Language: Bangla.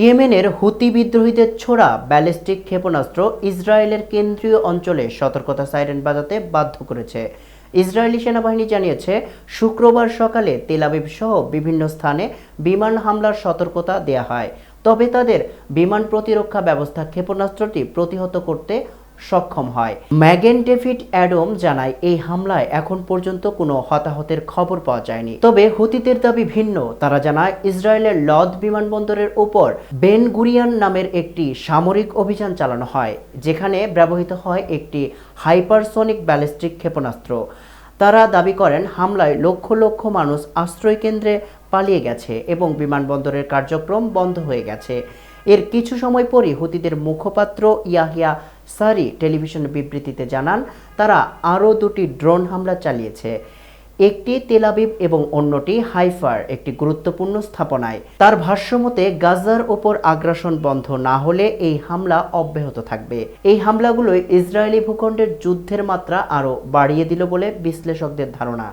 ইয়েমেনের হুতি বিদ্রোহীদের ছোড়া ব্যালিস্টিক ক্ষেপণাস্ত্র ইসরায়েলের কেন্দ্রীয় অঞ্চলে সতর্কতা সাইরেন বাজাতে বাধ্য করেছে। ইসরায়েলি সেনাবাহিনী জানিয়েছে, শুক্রবার সকালে তেল আবিব সহ বিভিন্ন স্থানে বিমান হামলার সতর্কতা দেয়া হয়। তবে তাদের বিমান প্রতিরক্ষা ব্যবস্থা ক্ষেপণাস্ত্রটি প্রতিহত করতে সক্ষম হয়। ম্যাগেন ডেভিড অ্যাডম জানায়, এই হামলায় এখন পর্যন্ত কোনো হতাহতের খবর পাওয়া যায়নি। তবে হুতিদের দাবি ভিন্ন। তারা জানায়, ইসরায়েলের লদ বিমানবন্দরের উপর বেন গুরিয়ান নামের একটি সামরিক অভিযান চালানো হয়, যেখানে ব্যবহৃত হয় একটি হাইপারসনিক ব্যালিস্টিক ক্ষেপণাস্ত্র। তারা দাবি করেন, হামলায় লক্ষ লক্ষ মানুষ আশ্রয়কেন্দ্রে পালিয়ে গেছে এবং বিমানবন্দরের কার্যক্রম বন্ধ হয়ে গেছে। এর কিছু সময় পরই হুতিদের মুখপাত্র ইয়াহিয়া সারি টেলিভিশনের বিবৃতিতে জানান, তারা আরও দুটি ড্রোন হামলা চালিয়েছে, একটি তেল আবিব এবং অন্যটি হাইফার একটি গুরুত্বপূর্ণ স্থাপনায়। তার ভাষ্যমতে, গাজার ওপর আগ্রাসন বন্ধ না হলে এই হামলা অব্যাহত থাকবে। এই হামলাগুলোই ইসরায়েলি ভূখণ্ডের যুদ্ধের মাত্রা আরও বাড়িয়ে দিল বলে বিশ্লেষকদের ধারণা।